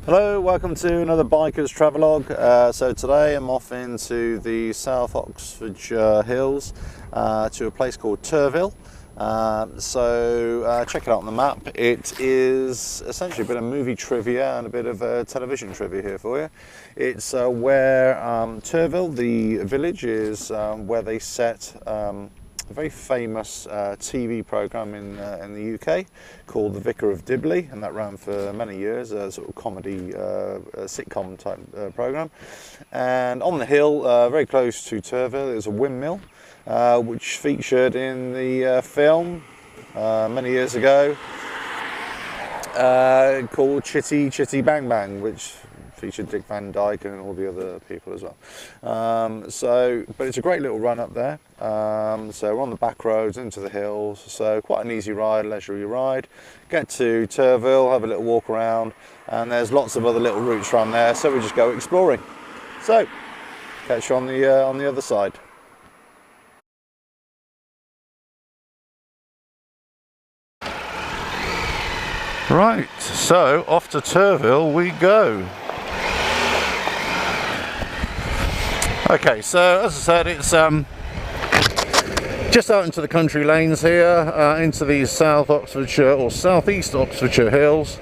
Hello, welcome to another Biker's Travelog. So today I'm off into the South Oxfordshire hills to a place called Turville. Check it out on the map. It is essentially a bit of movie trivia and a bit of television trivia here for you. It's where Turville, the village, is where they set a very famous TV programme in the UK called the Vicar of Dibley, and that ran for many years, a sort of comedy sitcom type programme. And on the hill, very close to Turville, is a windmill which featured in the film many years ago called Chitty Chitty Bang Bang, which featured Dick Van Dyke and all the other people as well. But it's a great little run up there. So we're on the back roads into the hills, so quite an easy ride, leisurely ride. Get to Turville, have a little walk around, and there's lots of other little routes around there, so we just go exploring. So catch you on the other side. Right, so off to Turville we go. Okay, so as I said, it's just out into the country lanes here, into these South Oxfordshire or South East Oxfordshire hills.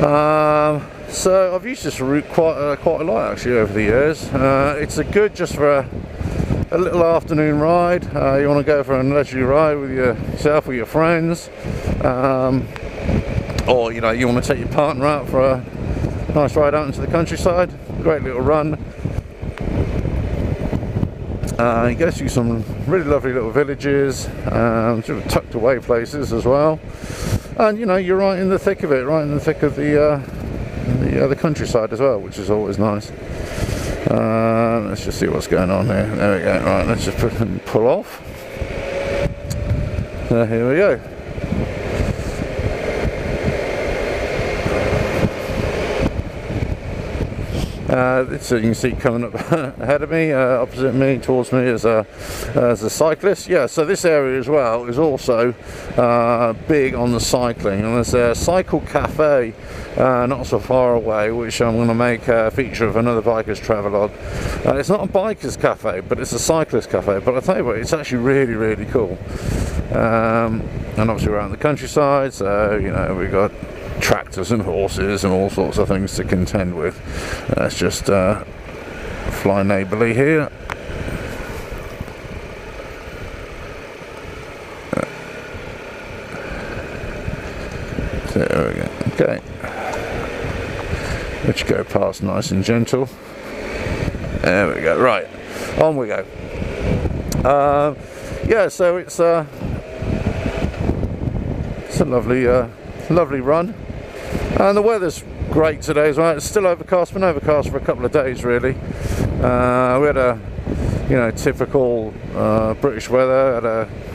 So I've used this route quite a lot actually over the years. It's good just for a little afternoon ride. You want to go for a leisurely ride with yourself, with your friends, or you want to take your partner out for a nice ride out into the countryside. Great little run. You go through some really lovely little villages, sort of tucked away places as well, and you're right in the thick of it, right in the thick of the countryside as well, which is always nice. Let's just see what's going on here. There we go. Right, let's just pull off. So here we go. So you can see coming up ahead of me, opposite me, towards me is a cyclist. Yeah, so this area as well is also big on the cycling, and there's a cycle cafe not so far away, which I'm going to make a feature of another Biker's Travelog. It's not a biker's cafe, but it's a cyclist cafe, but I'll tell you what, it's actually really cool. And obviously we're out in the countryside, so we've got tractors and horses and all sorts of things to contend with. Let's just fly neighbourly here. There we go. Okay, let's go past nice and gentle. There we go. Right, on we go. Yeah, so it's a lovely run. And the weather's great today as well. It's still overcast, been overcast for a couple of days really. We had a typical British weather, had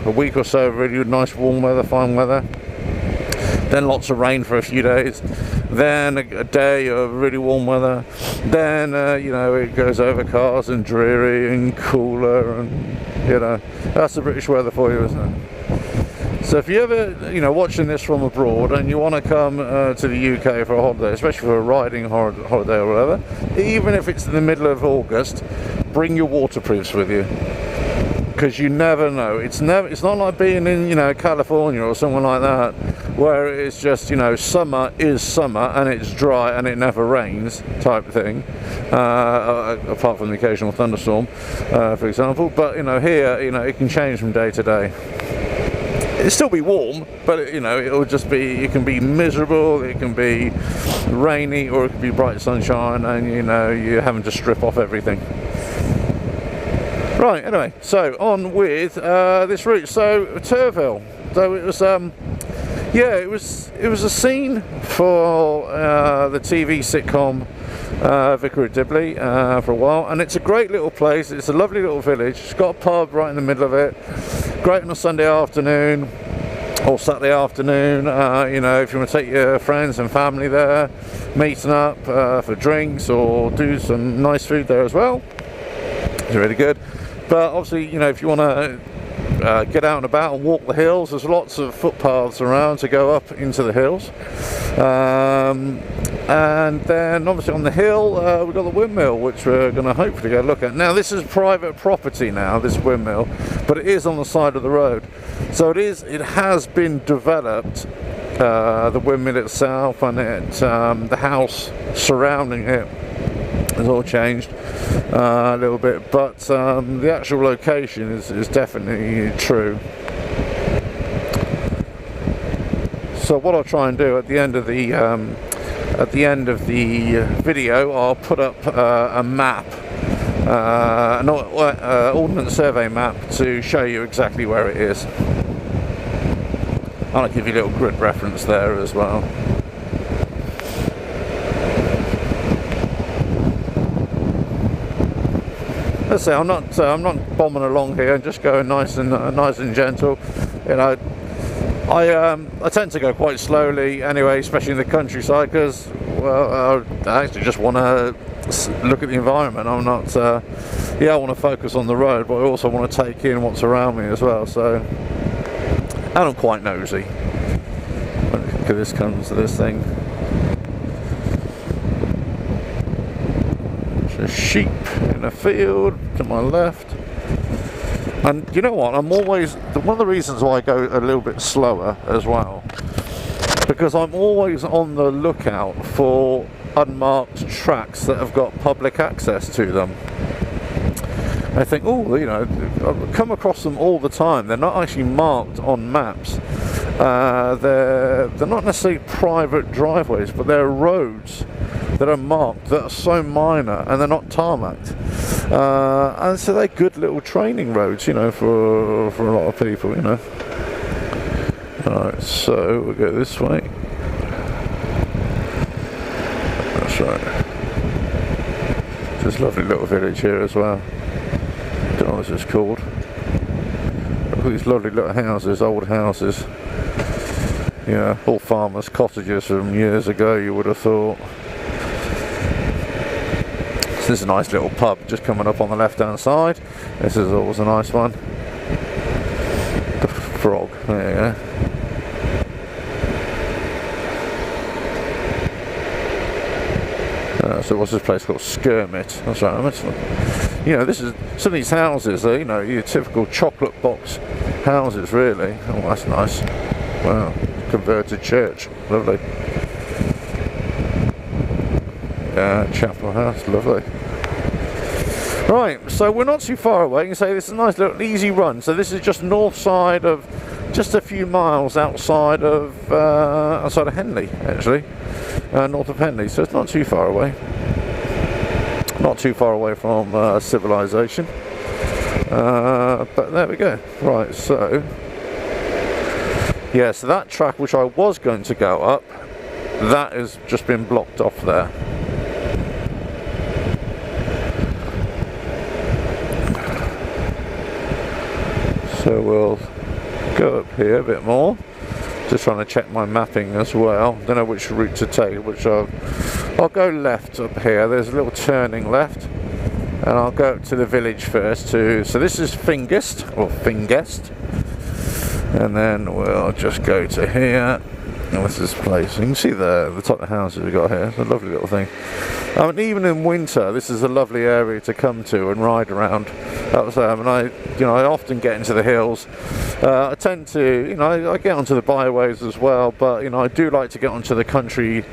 a week or so of really nice warm weather, fine weather. Then lots of rain for a few days. Then a day of really warm weather. Then it goes overcast and dreary and cooler, and that's the British weather for you, isn't it? So if you ever, watching this from abroad and you want to come to the UK for a holiday, especially for a riding holiday or whatever, even if it's in the middle of August, bring your waterproofs with you, because you never know. It's not like being in California or somewhere like that, where it's just summer is summer and it's dry and it never rains type thing, apart from the occasional thunderstorm, for example. But here it can change from day to day. It'll still be warm, but it'll just be, it can be miserable, it can be rainy, or it can be bright sunshine, and you're having to strip off everything. Right, anyway, so on with this route. So Turville, so it was it was a scene for the TV sitcom Vicar of Dibley for a while, and it's a great little place. It's a lovely little village. It's got a pub right in the middle of it. Great on a Sunday afternoon or Saturday afternoon, if you want to take your friends and family there, meeting up for drinks or do some nice food there as well. It's really good. But obviously, if you want to get out and about and walk the hills. There's lots of footpaths around to go up into the hills. And then obviously on the hill we've got the windmill, which we're going to hopefully go look at. Now this is private property now, this windmill, but it is on the side of the road, so it has been developed, the windmill itself, and the house surrounding it has all changed a little bit, but the actual location is definitely true. So what I'll try and do at the end of the video, I'll put up a map, an ordnance survey map, to show you exactly where it is. I'll give you a little grid reference there as well. Let's say I'm not bombing along here, just going nice and gentle. You know, I tend to go quite slowly anyway, especially in the countryside, because, well, I actually just want to look at the environment. I'm not, I want to focus on the road, but I also want to take in what's around me as well. So, and I'm quite nosy when this comes to this thing. There's a sheep in a field to my left. And you know what, I'm always, one of the reasons why I go a little bit slower as well, because I'm always on the lookout for unmarked tracks that have got public access to them. I think, oh, you know, I come across them all the time. They're not actually marked on maps. They're not necessarily private driveways, but they're roads that are marked, that are so minor, and they're not tarmacked. And so they're good little training roads, you know, for a lot of people, you know. Alright, so we'll go this way. That's right. There's a lovely little village here as well. Don't know what this is called. Look at these lovely little houses, old houses. Yeah, all farmers' cottages from years ago, you would have thought. This is a nice little pub just coming up on the left hand side. This is always a nice one. The Frog, there you go. So what's this place called? Skirmit. That's right. I mentioned, you know, this is some of these houses are, you know, your typical chocolate box houses, really. Oh, that's nice. Wow, converted church, lovely. Yeah, chapel house, lovely. Right, so we're not too far away. You can say this is a nice little easy run. So this is just north side of, just a few miles outside of Henley, actually, north of Henley. So it's not too far away. Not too far away from civilization. But there we go. Right, so yeah, so that track which I was going to go up, that has just been blocked off there. So we'll go up here a bit more. Just trying to check my mapping as well. Don't know which route to take, which I'll go left up here. There's a little turning left, and I'll go up to the village first too. So this is Fingest, or Fingest, and then we'll just go to here. And what's this place? You can see the type of houses we got here. It's a lovely little thing. I mean, even in winter, this is a lovely area to come to and ride around. And I often get into the hills. I tend to, you know, I get onto the byways as well, but you know, I do like to get onto the country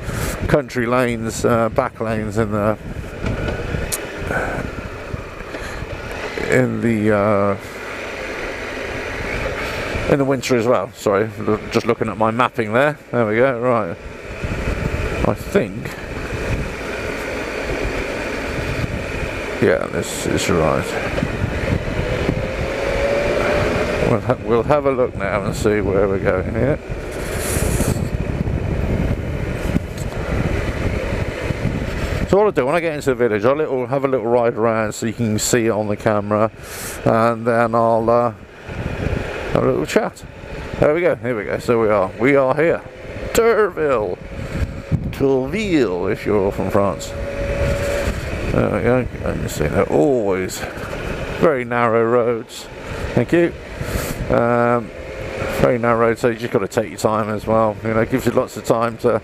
lanes, back lanes in the winter as well. Sorry, just looking at my mapping there. There we go. Right, I think, yeah, this is right. We'll have a look now and see where we're going here. So what I'll do when I get into the village, I'll have a little ride around so you can see it on the camera, and then I'll have a little chat. There we go. Here we go. So we are here. Turville, if you're from France. There we go. And you see they're always very narrow roads. Thank you. Very narrow road, so you just got to take your time as well. You know, it gives you lots of time to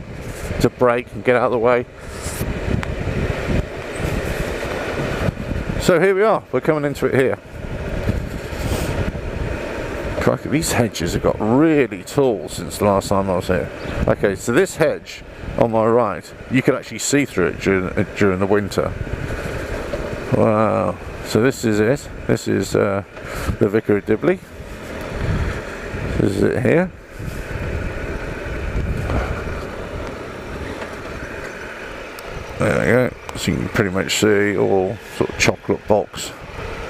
brake and get out of the way. So here we are, we're coming into it here. Crikey, these hedges have got really tall since the last time I was here. Okay, so this hedge on my right, you can actually see through it during the winter. Wow, so this is it. This is the Vicar of Dibley. This is it here. There we go. So you can pretty much see all sort of chocolate box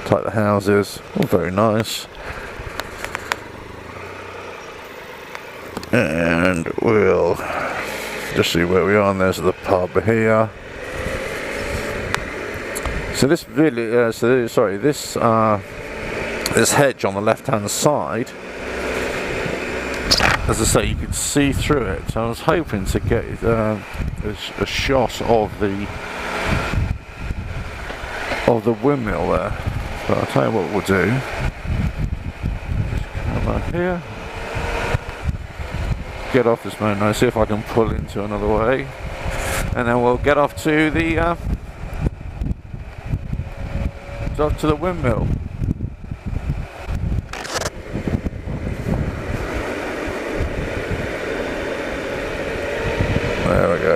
type of houses. All very nice. And we'll just see where we are. And there's the pub here. So this really, this hedge on the left-hand side, as I say, you can see through it. So I was hoping to get a shot of the windmill there. But I'll tell you what we'll do. Just come up here. Get off this mountain. Now see if I can pull into another way, and then we'll get off to the windmill. There we go.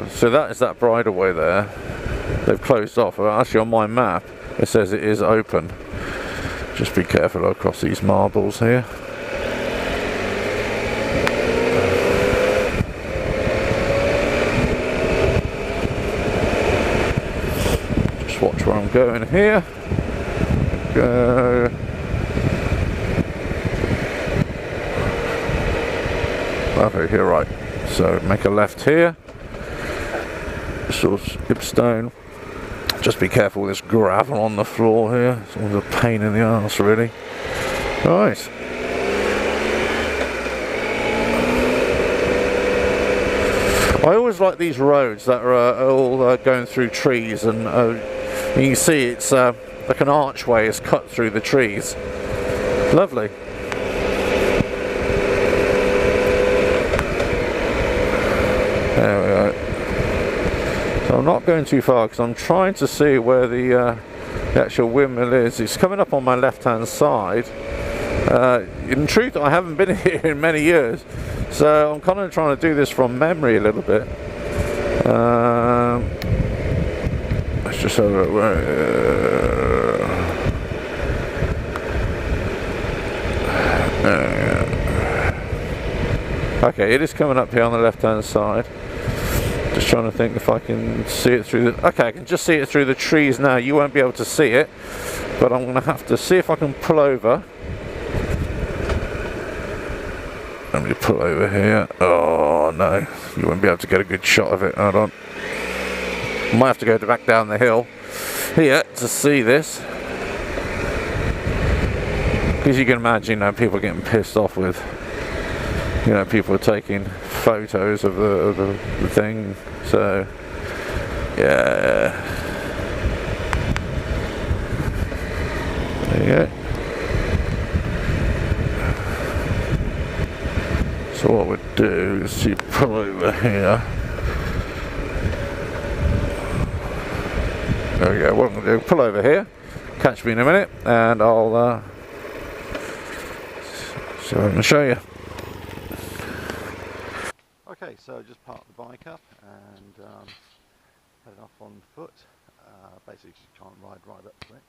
So that is that bridleway there. They've closed off. Actually, on my map, it says it is open. Just be careful across these marbles here. Just watch where I'm going here. Go. Okay, here, right. So make a left here. Sort of skipstone. Just be careful with this gravel on the floor here. It's all a pain in the arse, really. Right. I always like these roads that are all going through trees, and you can see it's like an archway is cut through the trees. Lovely. There we go. So I'm not going too far because I'm trying to see where the actual windmill is. It's coming up on my left-hand side. In truth, I haven't been here in many years, so I'm kind of trying to do this from memory a little bit. Let's just have a look where. Okay, it is coming up here on the left-hand side. Just trying to think if I can see it through the... Okay, I can just see it through the trees now. You won't be able to see it, but I'm going to have to see if I can pull over. Let me pull over here. Oh, no. You won't be able to get a good shot of it. Hold on. Might have to go back down the hill here to see this. Because you can imagine, people getting pissed off with... people are taking photos of the thing, so yeah. There you go. So what we'd do is you pull over here. There we go. What I'm going to do, pull over here, catch me in a minute, and I'll so I'm going to show you. Okay, so I just parked the bike up and headed off on foot. Basically just try and ride right up to it.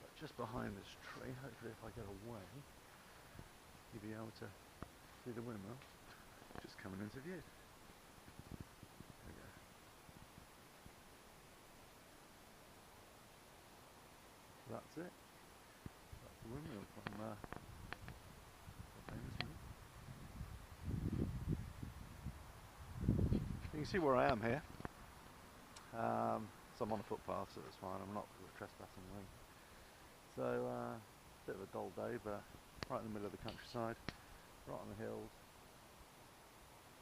But just behind this tree, hopefully if I get away, you'll be able to see the windmill just coming into view. There we go. So that's it. That's the windmill from the famous one. You can see where I am here. So I'm on a footpath, so that's fine. I'm not trespassing or anything. So, bit of a dull day, but right in the middle of the countryside, right on the hills,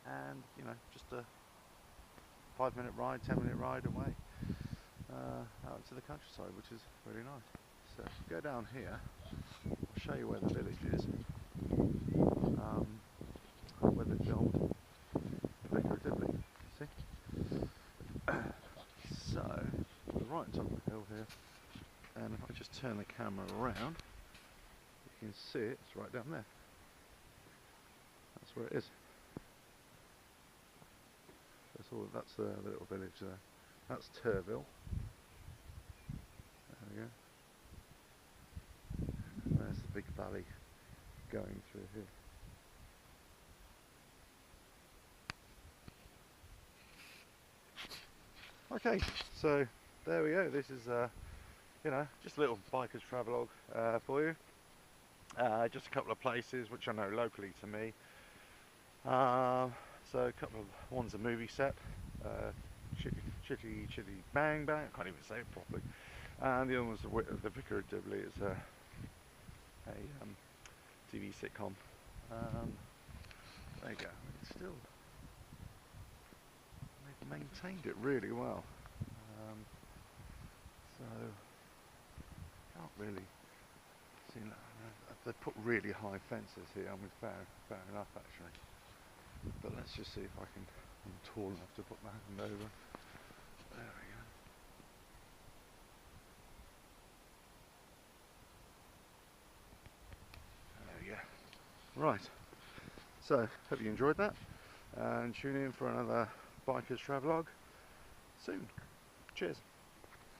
and just a 5-minute ride, 10-minute ride away out to the countryside, which is really nice. So if you go down here, I'll show you where the village is, where they filmed the Vicar of Dibley. See? So we're right on top of the hill here, and if I just turn the camera around, you can see it's right down there. That's where it is. That's the little village there. That's Turville. There we go. And there's the big valley going through here. Okay, so there we go. This is you know, just a little biker's travelogue for you. Just a couple of places which I know locally to me. So a couple of, one's a movie set, Chitty Chitty Bang Bang, I can't even say it properly, and the other one's the Vicar of Dibley. It's a TV sitcom. There you go. It's still, they've maintained it really well. So can't really see. They put really high fences here. I mean, fair enough actually. But let's just see if I can. I'm tall enough to put my hand over. There we go. Right. So, hope you enjoyed that, and tune in for another biker's travelogue soon. Cheers.